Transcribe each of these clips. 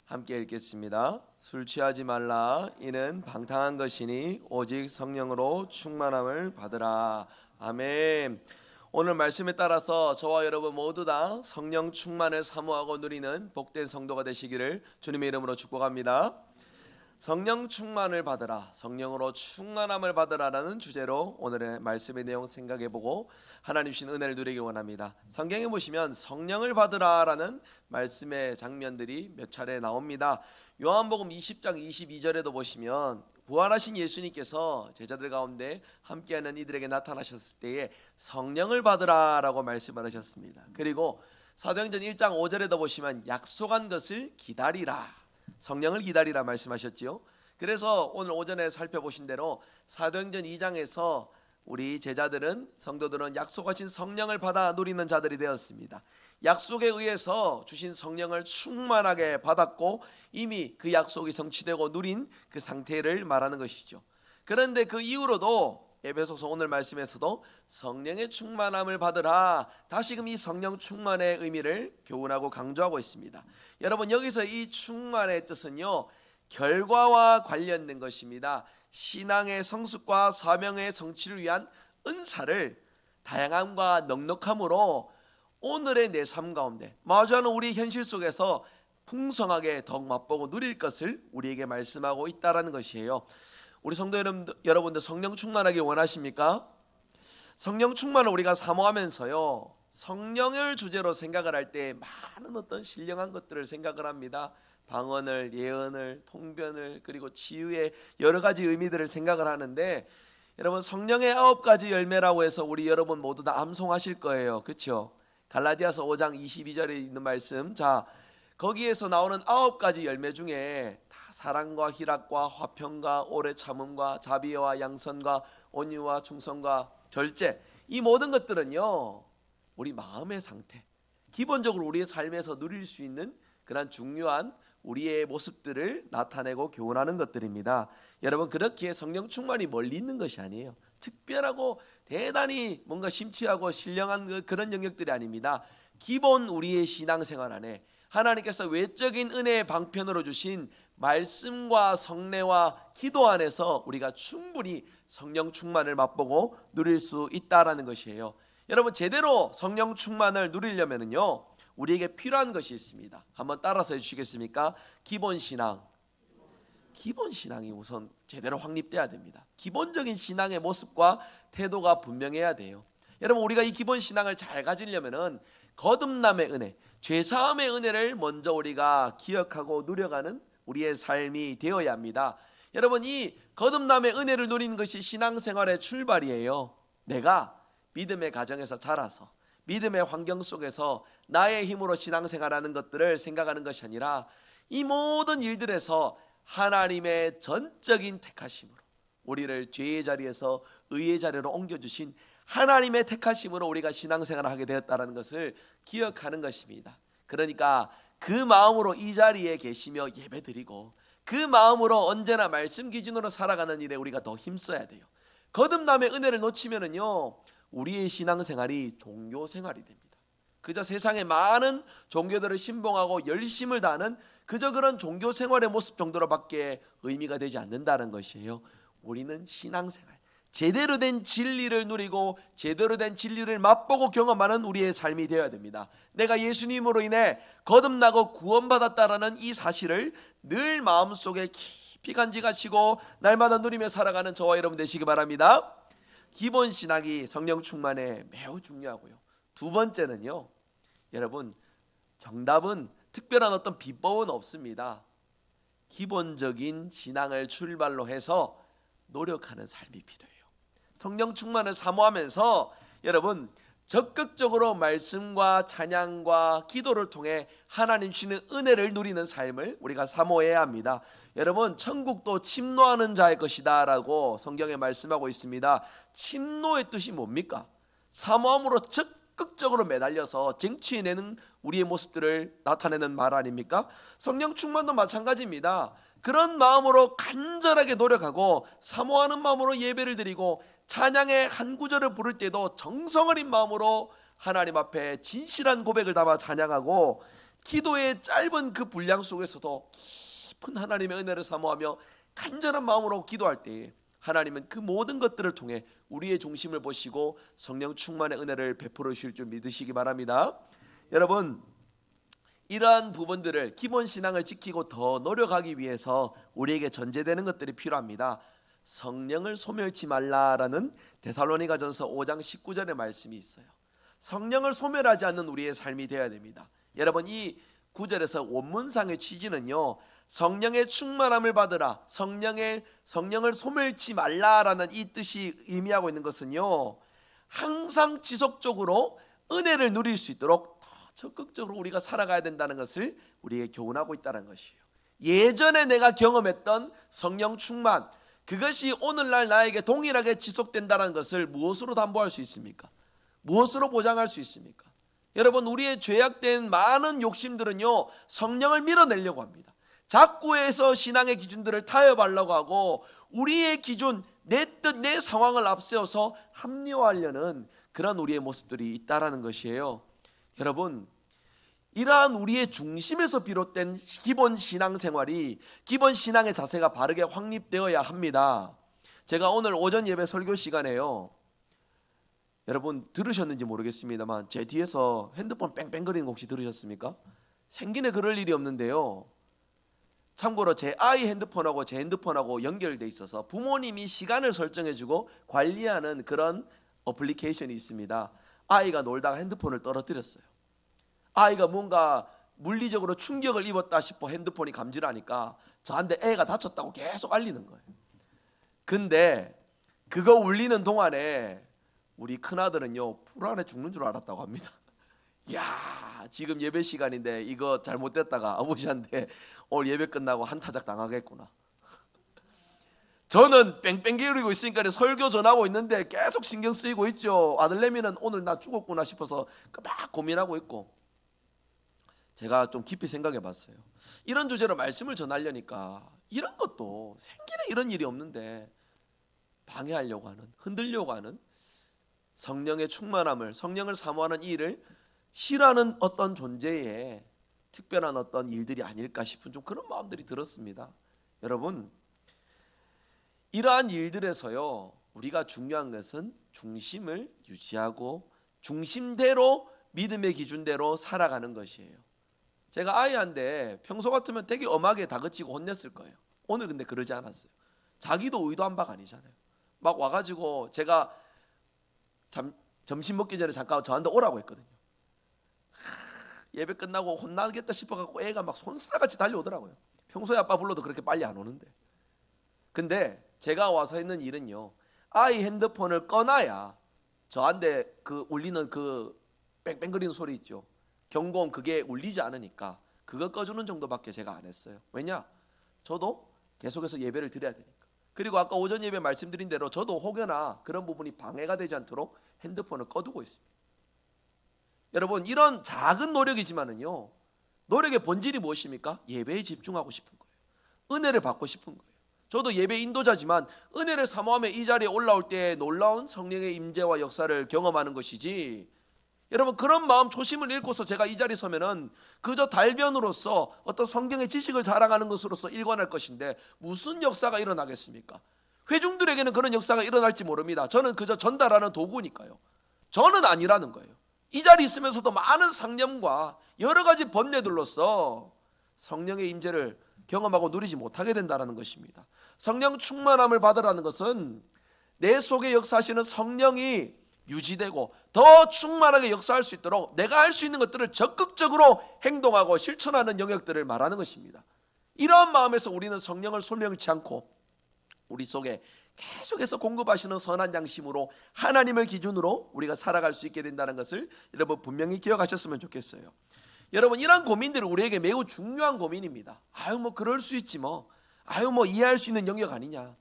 함께 읽겠습니다. 술 취하지 말라. 이는 방탕한 것이니 오직 성령으로 충만함을 받으라. 아멘. 오늘 말씀에 따라서 저와 여러분 모두 다 성령 충만을 사모하고 누리는 복된 성도가 되시기를 주님의 이름으로 축복합니다. 성령 충만을 받으라, 성령으로 충만함을 받으라라는 주제로 오늘의 말씀의 내용 생각해보고 하나님 주신 은혜를 누리기 원합니다. 성경에 보시면 성령을 받으라라는 말씀의 장면들이 몇 차례 나옵니다. 요한복음 20장 22절에도 보시면 부활하신 예수님께서 제자들 가운데 함께하는 이들에게 나타나셨을 때에 성령을 받으라라고 말씀을 하셨습니다. 그리고 사도행전 1장 5절에도 보시면 약속한 것을 기다리라, 성령을 기다리라 말씀하셨지요. 그래서 오늘 오전에 살펴보신 대로 사도행전 2장에서 우리 제자들은, 성도들은 약속하신 성령을 받아 누리는 자들이 되었습니다. 약속에 의해서 주신 성령을 충만하게 받았고 이미 그 약속이 성취되고 누린 그 상태를 말하는 것이죠. 그런데 그 이후로도 에베소서 오늘 말씀에서도 성령의 충만함을 받으라, 다시금 이 성령 충만의 의미를 교훈하고 강조하고 있습니다. 여러분, 여기서 이 충만의 뜻은요, 결과와 관련된 것입니다. 신앙의 성숙과 사명의 성취를 위한 은사를 다양함과 넉넉함으로 오늘의 내 삶 가운데 마주하는 우리 현실 속에서 풍성하게 더욱 맛보고 누릴 것을 우리에게 말씀하고 있다는 것이에요. 우리 성도 여러분들 성령 충만하길 원하십니까? 성령 충만을 우리가 사모하면서요, 성령을 주제로 생각을 할 때 많은 어떤 신령한 것들을 생각을 합니다. 방언을, 예언을, 통변을, 그리고 치유의 여러 가지 의미들을 생각을 하는데, 여러분 성령의 9가지 열매라고 해서 우리 여러분 모두 다 암송하실 거예요. 그렇죠? 갈라디아서 5장 22절에 있는 말씀, 자 거기에서 나오는 9가지 열매 중에 사랑과 희락과 화평과 오래 참음과 자비와 양선과 온유와 충성과 절제, 이 모든 것들은요 우리 마음의 상태, 기본적으로 우리의 삶에서 누릴 수 있는 그런 중요한 우리의 모습들을 나타내고 교훈하는 것들입니다. 여러분, 그렇게 성령 충만이 멀리 있는 것이 아니에요. 특별하고 대단히 뭔가 심취하고 신령한 그런 영역들이 아닙니다. 기본 우리의 신앙생활 안에 하나님께서 외적인 은혜의 방편으로 주신 말씀과 성례와 기도 안에서 우리가 충분히 성령 충만을 맛보고 누릴 수 있다라는 것이에요. 여러분, 제대로 성령 충만을 누리려면요 우리에게 필요한 것이 있습니다. 한번 따라서 해주시겠습니까? 기본 신앙. 기본 신앙이 우선 제대로 확립돼야 됩니다. 기본적인 신앙의 모습과 태도가 분명해야 돼요. 여러분, 우리가 이 기본 신앙을 잘 가지려면은 거듭남의 은혜, 죄사함의 은혜를 먼저 우리가 기억하고 누려가는 우리의 삶이 되어야 합니다. 여러분, 이 거듭남의 은혜를 누리는 것이 신앙생활의 출발이에요. 내가 믿음의 가정에서 자라서 믿음의 환경 속에서 나의 힘으로 신앙생활하는 것들을 생각하는 것이 아니라 이 모든 일들에서 하나님의 전적인 택하심으로 우리를 죄의 자리에서 의의 자리로 옮겨주신 하나님의 택하심으로 우리가 신앙생활을 하게 되었다는 것을 기억하는 것입니다. 그러니까 그 마음으로 이 자리에 계시며 예배드리고 그 마음으로 언제나 말씀 기준으로 살아가는 일에 우리가 더 힘써야 돼요. 거듭남의 은혜를 놓치면은요 우리의 신앙생활이 종교생활이 됩니다. 그저 세상의 많은 종교들을 신봉하고 열심을 다하는 그저 그런 종교생활의 모습 정도로밖에 의미가 되지 않는다는 것이에요. 우리는 신앙생활, 제대로 된 진리를 누리고 제대로 된 진리를 맛보고 경험하는 우리의 삶이 되어야 됩니다. 내가 예수님으로 인해 거듭나고 구원받았다라는 이 사실을 늘 마음속에 깊이 간직하시고 날마다 누리며 살아가는 저와 여러분 되시기 바랍니다. 기본 신학이 성령 충만에 매우 중요하고요. 두 번째는요, 여러분 정답은 특별한 어떤 비법은 없습니다. 기본적인 신앙을 출발로 해서 노력하는 삶이 필요해요. 성령 충만을 사모하면서 여러분 적극적으로 말씀과 찬양과 기도를 통해 하나님 주시는 은혜를 누리는 삶을 우리가 사모해야 합니다. 여러분, 천국도 침노하는 자의 것이다 라고 성경에 말씀하고 있습니다. 침노의 뜻이 뭡니까? 사모함으로 적극적으로 매달려서 쟁취해내는 우리의 모습들을 나타내는 말 아닙니까? 성령 충만도 마찬가지입니다. 그런 마음으로 간절하게 노력하고 사모하는 마음으로 예배를 드리고 찬양의 한 구절을 부를 때도 정성 어린 마음으로 하나님 앞에 진실한 고백을 담아 찬양하고 기도의 짧은 그 분량 속에서도 깊은 하나님의 은혜를 사모하며 간절한 마음으로 기도할 때에 하나님은 그 모든 것들을 통해 우리의 중심을 보시고 성령 충만의 은혜를 베풀어 주실 줄 믿으시기 바랍니다. 여러분, 이러한 부분들을 기본 신앙을 지키고 더 노력하기 위해서 우리에게 전제되는 것들이 필요합니다. 성령을 소멸치 말라라는 데살로니가전서 5장 19절의 말씀이 있어요. 성령을 소멸하지 않는 우리의 삶이 되어야 됩니다. 여러분, 이 구절에서 원문상의 취지는요, 성령의 충만함을 받으라, 성령을 소멸치 말라라는 이 뜻이 의미하고 있는 것은요, 항상 지속적으로 은혜를 누릴 수 있도록 더 적극적으로 우리가 살아가야 된다는 것을 우리에게 교훈하고 있다는 것이에요. 예전에 내가 경험했던 성령 충만, 그것이 오늘날 나에게 동일하게 지속된다는 것을 무엇으로 담보할 수 있습니까? 무엇으로 보장할 수 있습니까? 여러분, 우리의 죄악된 많은 욕심들은요, 성령을 밀어내려고 합니다. 작고에서 신앙의 기준들을 타협하려고 하고 우리의 기준, 내 뜻, 내 상황을 앞세워서 합리화하려는 그런 우리의 모습들이 있다라는 것이에요. 여러분, 이러한 우리의 중심에서 비롯된 기본 신앙생활이, 기본 신앙의 자세가 바르게 확립되어야 합니다. 제가 오늘 오전 예배 설교 시간에요, 여러분 들으셨는지 모르겠습니다만 제 뒤에서 핸드폰 뺑뺑거리는 거 혹시 들으셨습니까? 생기네 그럴 일이 없는데요, 참고로 제 아이 핸드폰하고 제 핸드폰하고 연결돼 있어서 부모님이 시간을 설정해주고 관리하는 그런 어플리케이션이 있습니다. 아이가 놀다가 핸드폰을 떨어뜨렸어요. 아이가 뭔가 물리적으로 충격을 입었다 싶어 핸드폰이 감지하니까 저한테 애가 다쳤다고 계속 알리는 거예요. 근데 그거 울리는 동안에 우리 큰아들은요, 불안해 죽는 줄 알았다고 합니다. 야, 지금 예배 시간인데 이거 잘못됐다가 아버지한테 오늘 예배 끝나고 한타작 당하겠구나. 저는 뺑뺑거리고 있으니까 설교 전하고 있는데 계속 신경 쓰이고 있죠. 아들내미는 오늘 나 죽었구나 싶어서 막 고민하고 있고. 제가 좀 깊이 생각해 봤어요. 이런 주제로 말씀을 전하려니까 이런 것도 생기는 이런 일이 없는데 방해하려고 하는, 흔들려고 하는, 성령의 충만함을, 성령을 사모하는 이 일을 싫어하는 어떤 존재의 특별한 어떤 일들이 아닐까 싶은 좀 그런 마음들이 들었습니다. 여러분, 이러한 일들에서요, 우리가 중요한 것은 중심을 유지하고 중심대로, 믿음의 기준대로 살아가는 것이에요. 제가 아이한테 평소 같으면 되게 엄하게 다그치고 혼냈을 거예요. 오늘 근데 그러지 않았어요. 자기도 의도한 바가 아니잖아요. 막 와가지고 제가 점심 먹기 전에 잠깐 저한테 오라고 했거든요. 예배 끝나고 혼나겠다 싶어갖고 애가 막 손스라같이 달려오더라고요. 평소에 아빠 불러도 그렇게 빨리 안 오는데. 근데 제가 와서 했는 일은요, 아이 핸드폰을 꺼놔야 저한테 그 울리는 그 뺑뺑거리는 소리 있죠, 경고음, 그게 울리지 않으니까 그거 꺼주는 정도밖에 제가 안 했어요. 왜냐? 저도 계속해서 예배를 드려야 되니까. 그리고 아까 오전 예배 말씀드린 대로 저도 혹여나 그런 부분이 방해가 되지 않도록 핸드폰을 꺼두고 있습니다. 여러분, 이런 작은 노력이지만은요, 노력의 본질이 무엇입니까? 예배에 집중하고 싶은 거예요. 은혜를 받고 싶은 거예요. 저도 예배 인도자지만 은혜를 사모하며 이 자리에 올라올 때 놀라운 성령의 임재와 역사를 경험하는 것이지, 여러분, 그런 마음 초심을 잃고서 제가 이 자리에 서면은 그저 달변으로서 어떤 성경의 지식을 자랑하는 것으로서 일관할 것인데 무슨 역사가 일어나겠습니까? 회중들에게는 그런 역사가 일어날지 모릅니다. 저는 그저 전달하는 도구니까요. 저는 아니라는 거예요. 이 자리에 있으면서도 많은 상념과 여러 가지 번뇌들로서 성령의 임재를 경험하고 누리지 못하게 된다는 것입니다. 성령 충만함을 받으라는 것은 내 속에 역사하시는 성령이 유지되고 더 충만하게 역사할 수 있도록 내가 할 수 있는 것들을 적극적으로 행동하고 실천하는 영역들을 말하는 것입니다. 이러한 마음에서 우리는 성령을 소멸치 않고 우리 속에 계속해서 공급하시는 선한 양심으로 하나님을 기준으로 우리가 살아갈 수 있게 된다는 것을 여러분 분명히 기억하셨으면 좋겠어요. 여러분, 이런 고민들은 우리에게 매우 중요한 고민입니다. 뭐 그럴 수 있지 뭐 이해할 수 있는 영역 아니냐.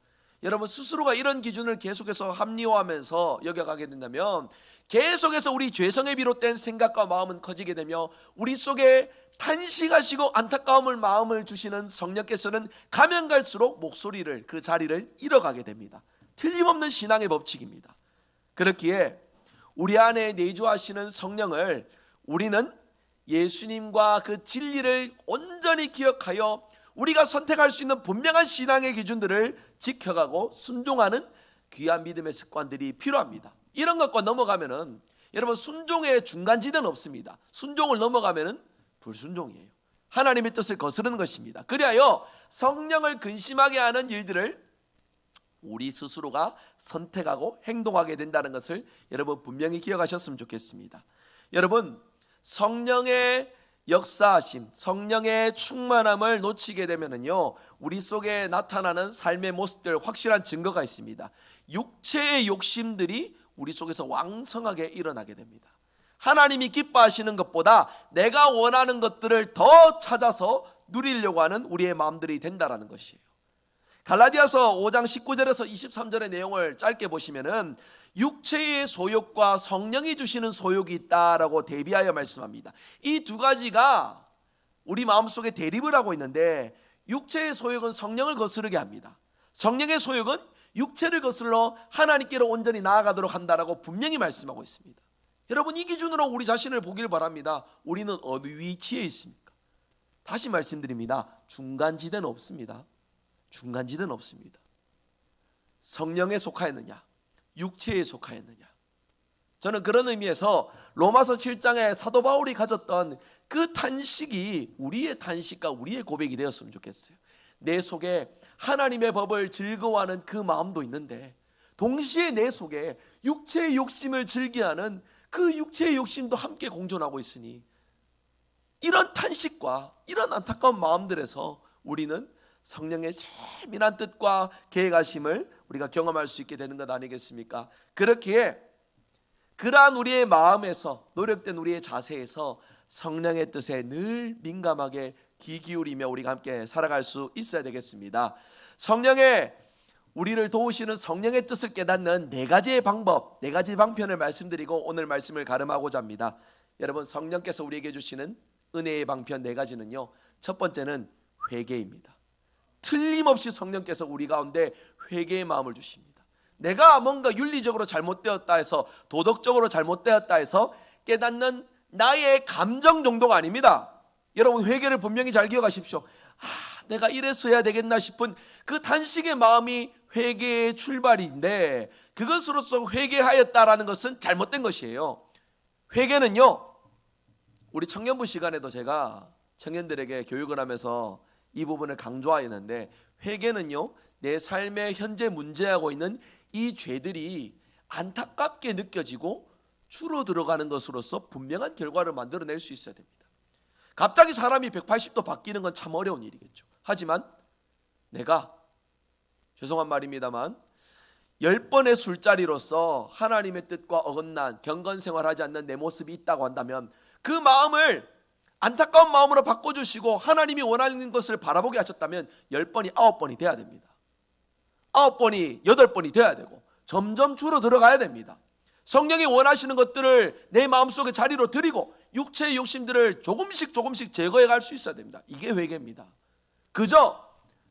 여러분, 스스로가 이런 기준을 계속해서 합리화하면서 여겨가게 된다면 계속해서 우리 죄성에 비롯된 생각과 마음은 커지게 되며 우리 속에 탄식하시고 안타까움을 마음을 주시는 성령께서는 가면 갈수록 목소리를, 그 자리를 잃어가게 됩니다. 틀림없는 신앙의 법칙입니다. 그렇기에 우리 안에 내주하시는 성령을 우리는 예수님과 그 진리를 온전히 기억하여 우리가 선택할 수 있는 분명한 신앙의 기준들을 지켜가고 순종하는 귀한 믿음의 습관들이 필요합니다. 이런 것과 넘어가면은 여러분 순종의 중간지대는 없습니다. 순종을 넘어가면은 불순종이에요. 하나님의 뜻을 거스르는 것입니다. 그리하여 성령을 근심하게 하는 일들을 우리 스스로가 선택하고 행동하게 된다는 것을 여러분 분명히 기억하셨으면 좋겠습니다. 여러분, 성령의 역사하심, 성령의 충만함을 놓치게 되면은요, 우리 속에 나타나는 삶의 모습들 확실한 증거가 있습니다. 육체의 욕심들이 우리 속에서 왕성하게 일어나게 됩니다. 하나님이 기뻐하시는 것보다 내가 원하는 것들을 더 찾아서 누리려고 하는 우리의 마음들이 된다라는 것이에요. 갈라디아서 5장 19절에서 23절의 내용을 짧게 보시면은 육체의 소욕과 성령이 주시는 소욕이 있다라고 대비하여 말씀합니다. 이 두 가지가 우리 마음속에 대립을 하고 있는데, 육체의 소욕은 성령을 거스르게 합니다. 성령의 소욕은 육체를 거슬러 하나님께로 온전히 나아가도록 한다라고 분명히 말씀하고 있습니다. 여러분, 이 기준으로 우리 자신을 보길 바랍니다. 우리는 어느 위치에 있습니까? 다시 말씀드립니다. 중간지대는 없습니다. 중간지대는 없습니다. 성령에 속하였느냐, 육체에 속하였느냐. 저는 그런 의미에서 로마서 7장에 사도 바울이 가졌던 그 탄식이 우리의 탄식과 우리의 고백이 되었으면 좋겠어요. 내 속에 하나님의 법을 즐거워하는 그 마음도 있는데, 동시에 내 속에 육체의 욕심을 즐기하는 그 육체의 욕심도 함께 공존하고 있으니, 이런 탄식과 이런 안타까운 마음들에서 우리는 성령의 세밀한 뜻과 계획하심을 우리가 경험할 수 있게 되는 것 아니겠습니까? 그렇기에 그러한 우리의 마음에서, 노력된 우리의 자세에서 성령의 뜻에 늘 민감하게 귀 기울이며 우리가 함께 살아갈 수 있어야 되겠습니다. 성령의, 우리를 도우시는 성령의 뜻을 깨닫는 네 가지의 방법, 네 가지 방편을 말씀드리고 오늘 말씀을 가름하고자 합니다. 여러분, 성령께서 우리에게 주시는 은혜의 방편 네 가지는요, 첫 번째는 회개입니다. 틀림없이 성령께서 우리 가운데 회개의 마음을 주십니다. 내가 뭔가 윤리적으로 잘못되었다 해서, 도덕적으로 잘못되었다 해서 깨닫는 나의 감정 정도가 아닙니다. 여러분, 회개를 분명히 잘 기억하십시오. 내가 이래서 해야 되겠나 싶은 그 단식의 마음이 회개의 출발인데, 그것으로서 회개하였다라는 것은 잘못된 것이에요. 회개는요, 우리 청년부 시간에도 제가 청년들에게 교육을 하면서 이 부분을 강조하였는데, 회개는요, 내 삶의 현재 문제하고 있는 이 죄들이 안타깝게 느껴지고 줄어들어가는 것으로서 분명한 결과를 만들어낼 수 있어야 됩니다. 갑자기 사람이 180도 바뀌는 건 참 어려운 일이겠죠. 하지만 내가, 죄송한 말입니다만, 10번의 술자리로서 하나님의 뜻과 어긋난 경건생활하지 않는 내 모습이 있다고 한다면, 그 마음을 안타까운 마음으로 바꿔주시고 하나님이 원하는 것을 바라보게 하셨다면 10번이 9번이 돼야 됩니다. 9번이 8번이 돼야 되고 점점 줄어들어가야 됩니다. 성령이 원하시는 것들을 내 마음속에 자리로 들이고 육체의 욕심들을 조금씩 제거해 갈 수 있어야 됩니다. 이게 회개입니다. 그저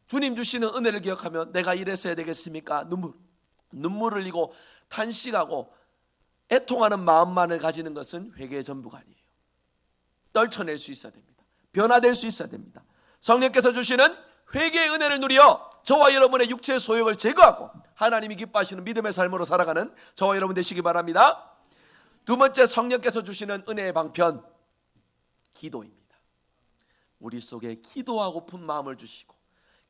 주님 주시는 은혜를 기억하며 내가 이래서 해야 되겠습니까? 눈물을 흘리고 탄식하고 애통하는 마음만을 가지는 것은 회개의 전부가 아니에요. 떨쳐낼 수 있어야 됩니다. 변화될 수 있어야 됩니다. 성령께서 주시는 회개의 은혜를 누려 저와 여러분의 육체의 소욕을 제거하고 하나님이 기뻐하시는 믿음의 삶으로 살아가는 저와 여러분 되시기 바랍니다. 두 번째, 성령께서 주시는 은혜의 방편, 기도입니다. 우리 속에 기도하고픈 마음을 주시고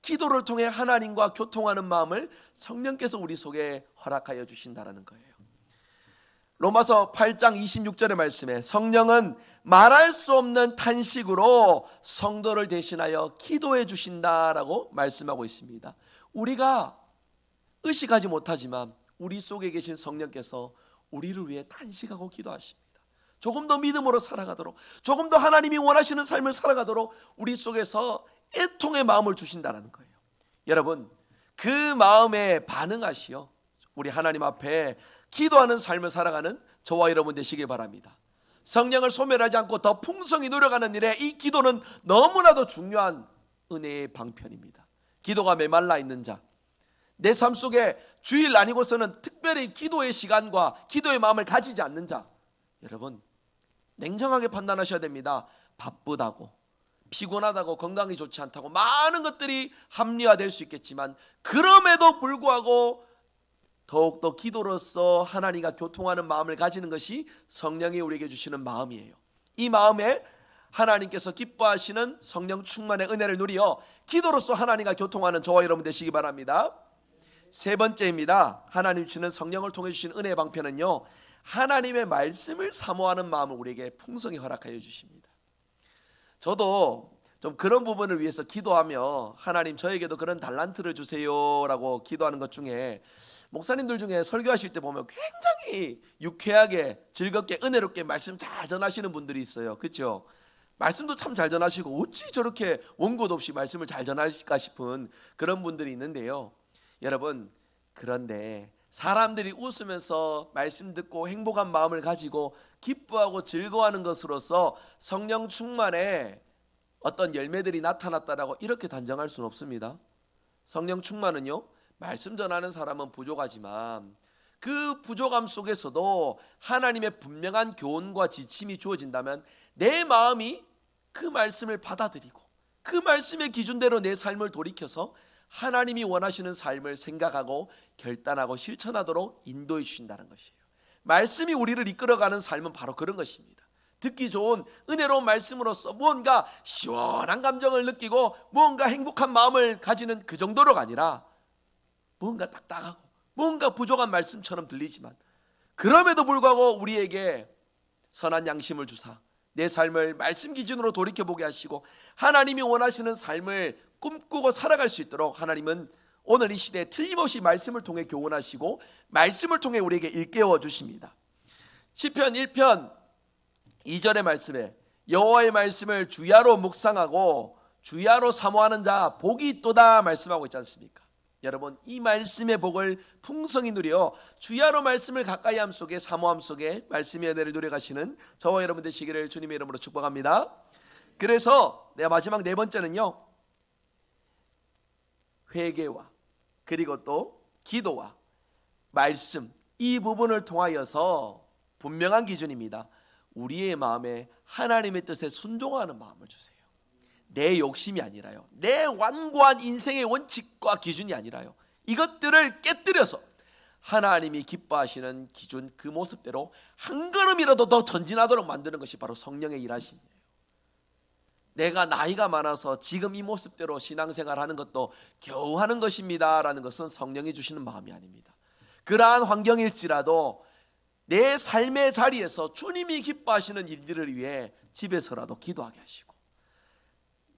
기도를 통해 하나님과 교통하는 마음을 성령께서 우리 속에 허락하여 주신다는 거예요. 로마서 8장 26절의 말씀에 성령은 말할 수 없는 탄식으로 성도를 대신하여 기도해 주신다라고 말씀하고 있습니다. 우리가 의식하지 못하지만 우리 속에 계신 성령께서 우리를 위해 탄식하고 기도하십니다. 조금 더 믿음으로 살아가도록, 조금 더 하나님이 원하시는 삶을 살아가도록 우리 속에서 애통의 마음을 주신다는 거예요. 여러분, 그 마음에 반응하시어 우리 하나님 앞에 기도하는 삶을 살아가는 저와 여러분 되시기 바랍니다. 성령을 소멸하지 않고 더 풍성히 누려가는 일에 이 기도는 너무나도 중요한 은혜의 방편입니다. 기도가 메말라 있는 자, 내 삶 속에 주일 아니고서는 특별히 기도의 시간과 기도의 마음을 가지지 않는 자, 여러분 냉정하게 판단하셔야 됩니다. 바쁘다고, 피곤하다고, 건강이 좋지 않다고 많은 것들이 합리화될 수 있겠지만, 그럼에도 불구하고 더욱더 기도로서 하나님과 교통하는 마음을 가지는 것이 성령이 우리에게 주시는 마음이에요. 이 마음에 하나님께서 기뻐하시는 성령 충만의 은혜를 누리어 기도로서 하나님과 교통하는 저와 여러분 되시기 바랍니다. 세 번째입니다. 하나님 주시는 성령을 통해 주신 은혜의 방편은요, 하나님의 말씀을 사모하는 마음을 우리에게 풍성히 허락하여 주십니다. 저도 좀 그런 부분을 위해서 기도하며 하나님 저에게도 그런 달란트를 주세요라고 기도하는 것 중에, 목사님들 중에 설교하실 때 보면 굉장히 유쾌하게 즐겁게 은혜롭게 말씀 잘 전하시는 분들이 있어요. 그렇죠? 말씀도 참 잘 전하시고 어찌 저렇게 원고도 없이 말씀을 잘 전하실까 싶은 그런 분들이 있는데요. 여러분, 그런데 사람들이 웃으면서 말씀 듣고 행복한 마음을 가지고 기뻐하고 즐거워하는 것으로서 성령 충만에 어떤 열매들이 나타났다라고 이렇게 단정할 수는 없습니다. 성령 충만은요, 말씀 전하는 사람은 부족하지만 그 부족함 속에서도 하나님의 분명한 교훈과 지침이 주어진다면 내 마음이 그 말씀을 받아들이고 그 말씀의 기준대로 내 삶을 돌이켜서 하나님이 원하시는 삶을 생각하고 결단하고 실천하도록 인도해 주신다는 것이에요. 말씀이 우리를 이끌어가는 삶은 바로 그런 것입니다. 듣기 좋은 은혜로운 말씀으로서 무언가 시원한 감정을 느끼고 무언가 행복한 마음을 가지는 그 정도로가 아니라, 뭔가 딱딱하고 뭔가 부족한 말씀처럼 들리지만 그럼에도 불구하고 우리에게 선한 양심을 주사 내 삶을 말씀 기준으로 돌이켜보게 하시고 하나님이 원하시는 삶을 꿈꾸고 살아갈 수 있도록 하나님은 오늘 이 시대에 틀림없이 말씀을 통해 교훈하시고 말씀을 통해 우리에게 일깨워 주십니다. 시편 1편 2절의 말씀에 여호와의 말씀을 주야로 묵상하고 주야로 사모하는 자 복이 있도다 말씀하고 있지 않습니까? 여러분, 이 말씀의 복을 풍성히 누려 주야로 말씀을 가까이 함 속에 사모함 속에 말씀의 은혜를 누려가시는 저와 여러분 되시기를 주님의 이름으로 축복합니다. 그래서 내가 마지막 네 번째는요, 회개와 그리고 또 기도와 말씀, 이 부분을 통하여서 분명한 기준입니다. 우리의 마음에 하나님의 뜻에 순종하는 마음을 주세요. 내 욕심이 아니라요, 내 완고한 인생의 원칙과 기준이 아니라요, 이것들을 깨뜨려서 하나님이 기뻐하시는 기준, 그 모습대로 한 걸음이라도 더 전진하도록 만드는 것이 바로 성령의 일하심이에요. 내가 나이가 많아서 지금 이 모습대로 신앙생활하는 것도 겨우 하는 것입니다 라는 것은 성령이 주시는 마음이 아닙니다. 그러한 환경일지라도 내 삶의 자리에서 주님이 기뻐하시는 일들을 위해 집에서라도 기도하게 하시고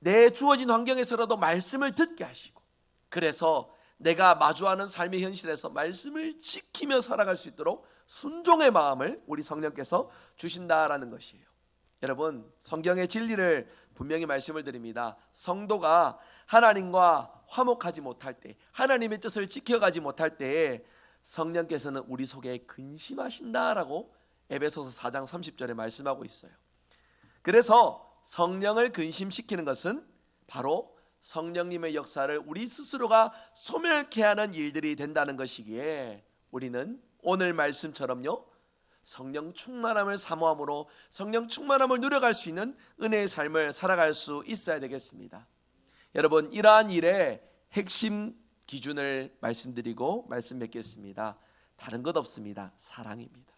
내 주어진 환경에서라도 말씀을 듣게 하시고, 그래서 내가 마주하는 삶의 현실에서 말씀을 지키며 살아갈 수 있도록 순종의 마음을 우리 성령께서 주신다라는 것이에요. 여러분, 성경의 진리를 분명히 말씀을 드립니다. 성도가 하나님과 화목하지 못할 때, 하나님의 뜻을 지켜가지 못할 때에 성령께서는 우리 속에 근심하신다라고 에베소서 4장 30절에 말씀하고 있어요. 그래서 성령을 근심시키는 것은 바로 성령님의 역사를 우리 스스로가 소멸케 하는 일들이 된다는 것이기에 우리는 오늘 말씀처럼요, 성령 충만함을 사모함으로 성령 충만함을 누려갈 수 있는 은혜의 삶을 살아갈 수 있어야 되겠습니다. 여러분, 이러한 일의 핵심 기준을 말씀드리고 말씀 맺겠습니다. 다른 것 없습니다. 사랑입니다.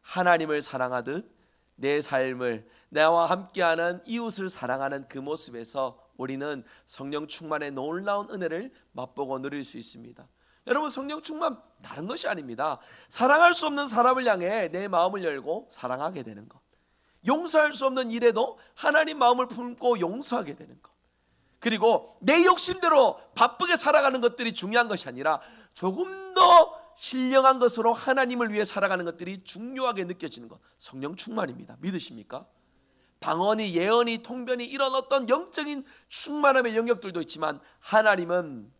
하나님을 사랑하듯 내 삶을, 나와 함께하는 이웃을 사랑하는 그 모습에서 우리는 성령 충만의 놀라운 은혜를 맛보고 누릴 수 있습니다. 여러분, 성령 충만 다른 것이 아닙니다. 사랑할 수 없는 사람을 향해 내 마음을 열고 사랑하게 되는 것, 용서할 수 없는 일에도 하나님 마음을 품고 용서하게 되는 것, 그리고 내 욕심대로 바쁘게 살아가는 것들이 중요한 것이 아니라 조금 더 신령한 것으로 하나님을 위해 살아가는 것들이 중요하게 느껴지는 것, 성령 충만입니다. 믿으십니까? 방언이, 예언이, 통변이, 이런 어떤 영적인 충만함의 영역들도 있지만 하나님은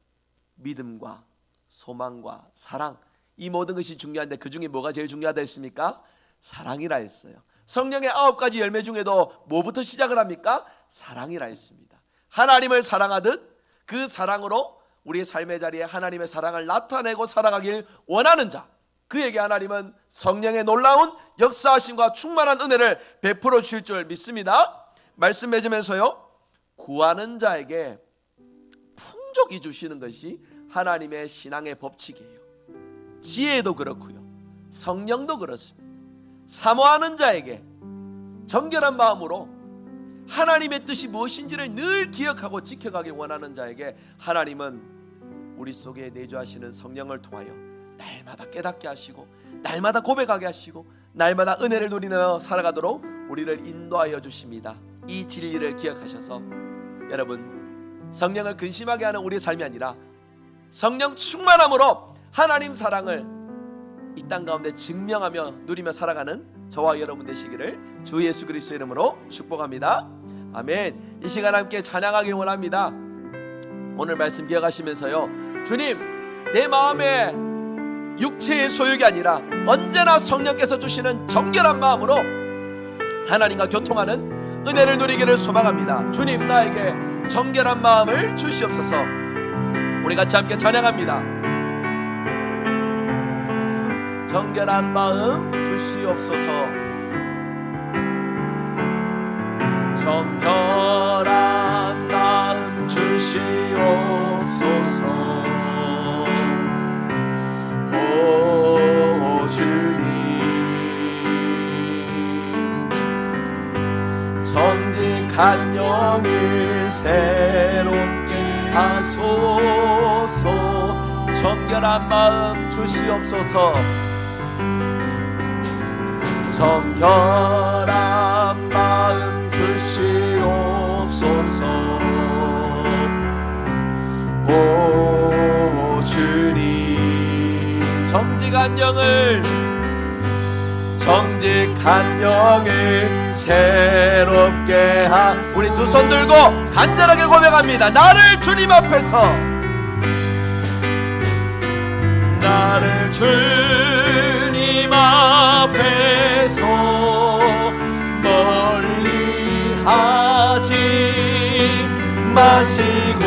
믿음과 소망과 사랑, 이 모든 것이 중요한데 그 중에 뭐가 제일 중요하다 했습니까? 사랑이라 했어요. 성령의 9가지 열매 중에도 뭐부터 시작을 합니까? 사랑이라 했습니다. 하나님을 사랑하듯 그 사랑으로 우리의 삶의 자리에 하나님의 사랑을 나타내고 살아가길 원하는 자, 그에게 하나님은 성령의 놀라운 역사하심과 충만한 은혜를 베풀어 주실 줄 믿습니다. 말씀 맺으면서요, 구하는 자에게 풍족히 주시는 것이 하나님의 신앙의 법칙이에요. 지혜도 그렇고요, 성령도 그렇습니다. 사모하는 자에게 정결한 마음으로 하나님의 뜻이 무엇인지를 늘 기억하고 지켜가기 원하는 자에게 하나님은 우리 속에 내주하시는 성령을 통하여 날마다 깨닫게 하시고, 날마다 고백하게 하시고, 날마다 은혜를 누리며 살아가도록 우리를 인도하여 주십니다. 이 진리를 기억하셔서 여러분, 성령을 근심하게 하는 우리의 삶이 아니라 성령 충만함으로 하나님 사랑을 이 땅 가운데 증명하며 누리며 살아가는 저와 여러분 되시기를 주 예수 그리스도의 이름으로 축복합니다. 아멘. 이 시간 함께 찬양하길 원합니다. 오늘 말씀 기억하시면서요, 주님, 내 마음에 육체의 소욕이 아니라 언제나 성령께서 주시는 정결한 마음으로 하나님과 교통하는 은혜를 누리기를 소망합니다. 주님, 나에게 정결한 마음을 주시옵소서. 우리 같이 함께 찬양합니다. 정결한 마음 주시옵소서. 정결한 마음 주시옵소서. 오 주님, 정직한 영을 새롭게 하소서. 정결한 마음 주시옵소서. 정결한 마음 주시옵소서. 오 주님, 정직한 영을 새롭게 우리 두 손 들고 간절하게 고백합니다. 나를 주님 앞에서, 나를 주님 앞에서 멀리 하지 마시고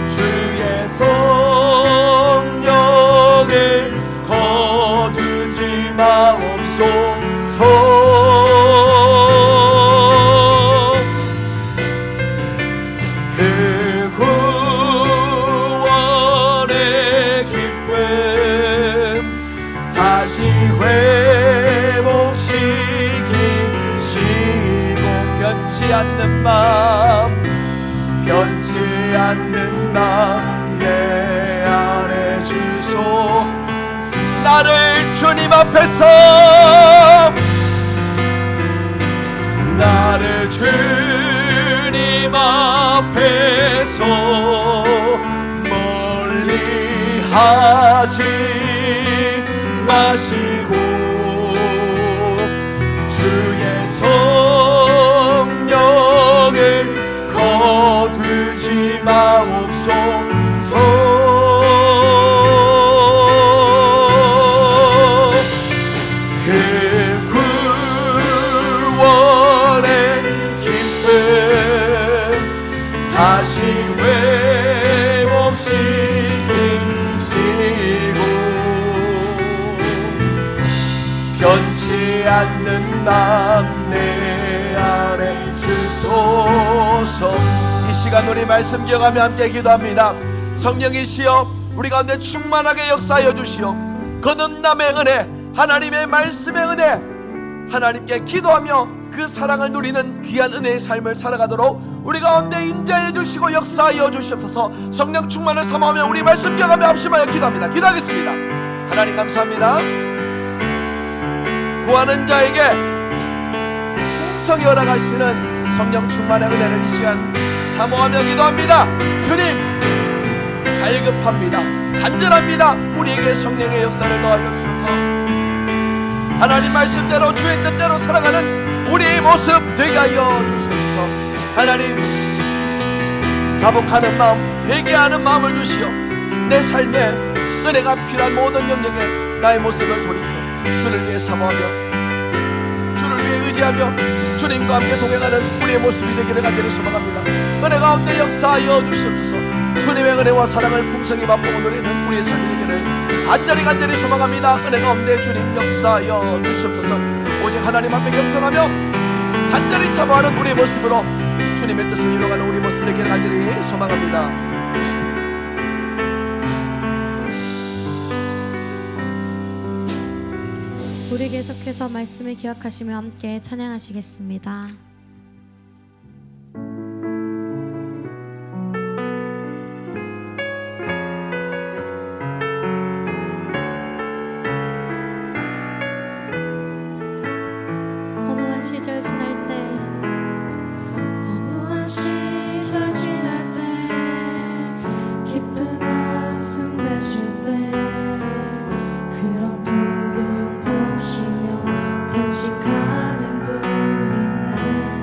주의 성령을 거두지 마옵소서. 그 구원의 기쁨 다시 회복시키시고 변치 않는 마음 내 안에 주소. 나를 주님 앞에서, 나를 주님 앞에서 멀리 하지 마시고 주의 성령을 거두지 마옵소서. 다시 회복시키시고 변치 않는 마음 내 안에 주소서. 이 시간 우리 말씀 기억하며 함께 기도합니다. 성령이시여, 우리 가운데 충만하게 역사하여 주시오. 거듭남의 은혜, 하나님의 말씀의 은혜, 하나님께 기도하며 그 사랑을 누리는 귀한 은혜의 삶을 살아가도록 우리 가운데 인자해 주시고 역사하여 주시옵소서. 성령 충만을 사모하며 우리 말씀 기억하며 합심하여 기도합니다. 기도하겠습니다. 하나님 감사합니다. 구하는 자에게 풍성히 허락하시는 성령 충만의 은혜를 이 시간 사모하며 기도합니다. 주님, 갈급합니다. 간절합니다. 우리에게 성령의 역사를 더하여 주소서. 하나님 말씀대로 주의 뜻대로 살아가는 우리의 모습 되게 하여 주소서. 하나님, 자복하는 마음, 회개하는 마음을 주시어 내 삶에 은혜가 필요한 모든 영역에 나의 모습을 돌이켜 주를 위해 사모하며 주를 위해 의지하며 주님과 함께 동행하는 우리의 모습이 되기를 간절히 소망합니다. 은혜 가운데 역사하여 주시옵소서. 주님의 은혜와 사랑을 풍성히 맛보고 누리는 우리의 삶이 되기를 간절히 소망합니다. 은혜 가운데 주님 역사하여 주시옵소서. 오직 하나님 앞에 겸손하며 간절히 사모하는 우리의 모습으로 주님의 뜻을 이루어가는 우리 모습 되기를 간절히 소망합니다. 우리 계속해서 말씀을 기억하시며 함께 찬양하시겠습니다. 허무한 시절 지날 때, 허무한 시절 지날 때, 깊은 한숨 내쉴 때, 그런 풍경 보시며 탄식하는 분 있네.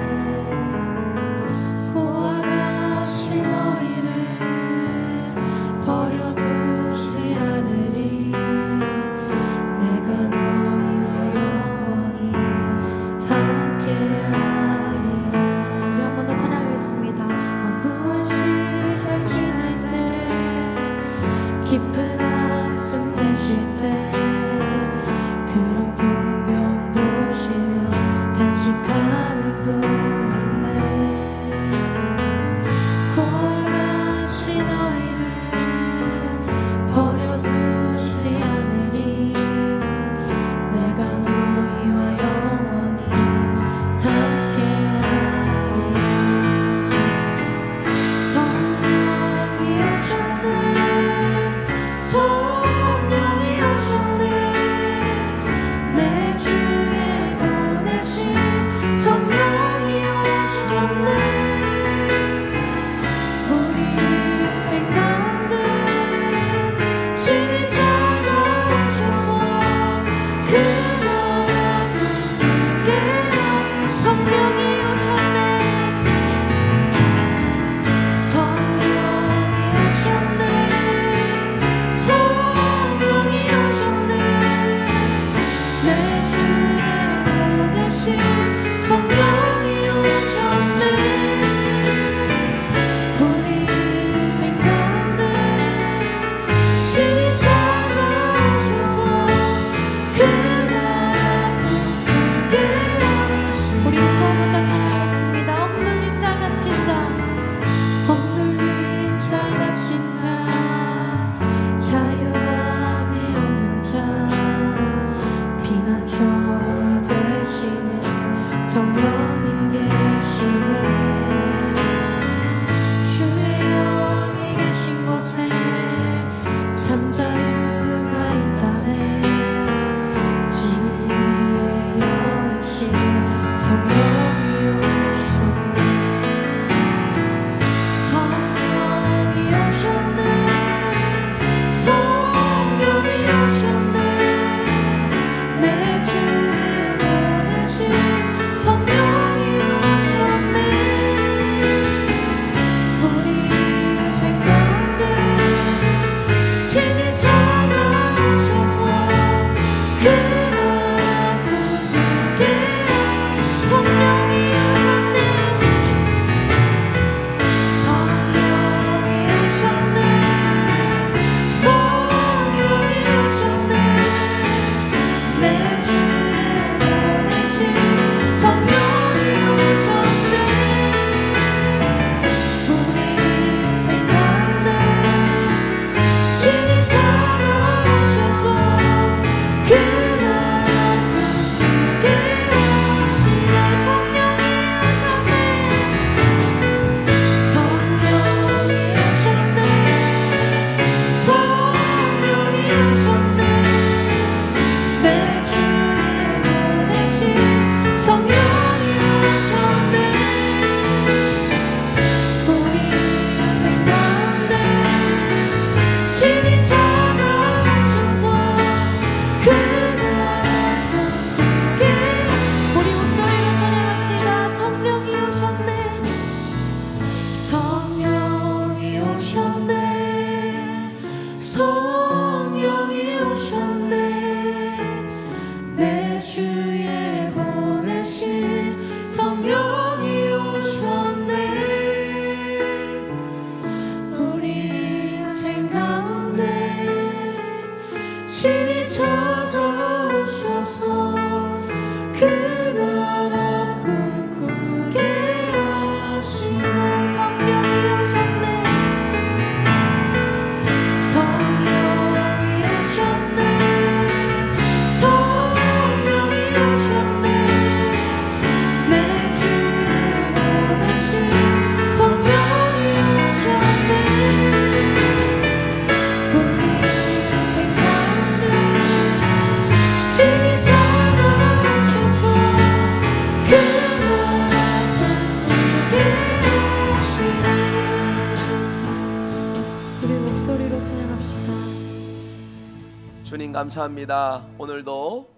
하나님 감사합니다. 오늘도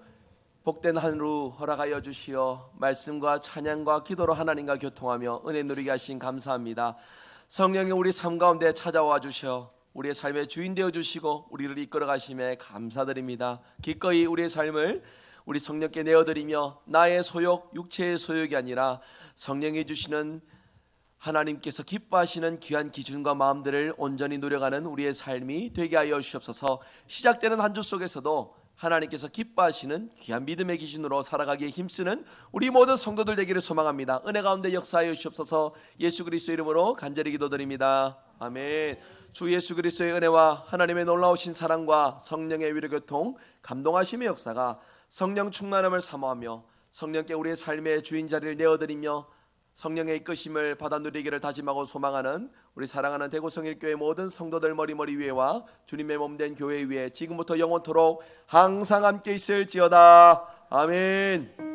복된 하루 허락하여 주시어 말씀과 찬양과 기도로 하나님과 교통하며 은혜 누리게 하신 감사합니다. 성령이 우리 삶 가운데 찾아와 주셔 우리의 삶의 주인 되어 주시고 우리를 이끌어 가심에 감사드립니다. 기꺼이 우리의 삶을 우리 성령께 내어드리며 나의 소욕, 육체의 소욕이 아니라 성령이 주시는 하나님께서 기뻐하시는 귀한 기준과 마음들을 온전히 누려가는 우리의 삶이 되게 하여 주시옵소서. 시작되는 한 주 속에서도 하나님께서 기뻐하시는 귀한 믿음의 기준으로 살아가기에 힘쓰는 우리 모든 성도들 되기를 소망합니다. 은혜 가운데 역사하여 주시옵소서. 예수 그리스도의 이름으로 간절히 기도드립니다. 아멘. 주 예수 그리스도의 은혜와 하나님의 놀라우신 사랑과 성령의 위로 교통 감동하심의 역사가 성령 충만함을 사모하며 성령께 우리의 삶의 주인 자리를 내어드리며 성령의 이끄심을 받아 누리기를 다짐하고 소망하는 우리 사랑하는 대구성일교회 모든 성도들 머리 위에와 주님의 몸된 교회 위에 지금부터 영원토록 항상 함께 있을지어다. 아멘.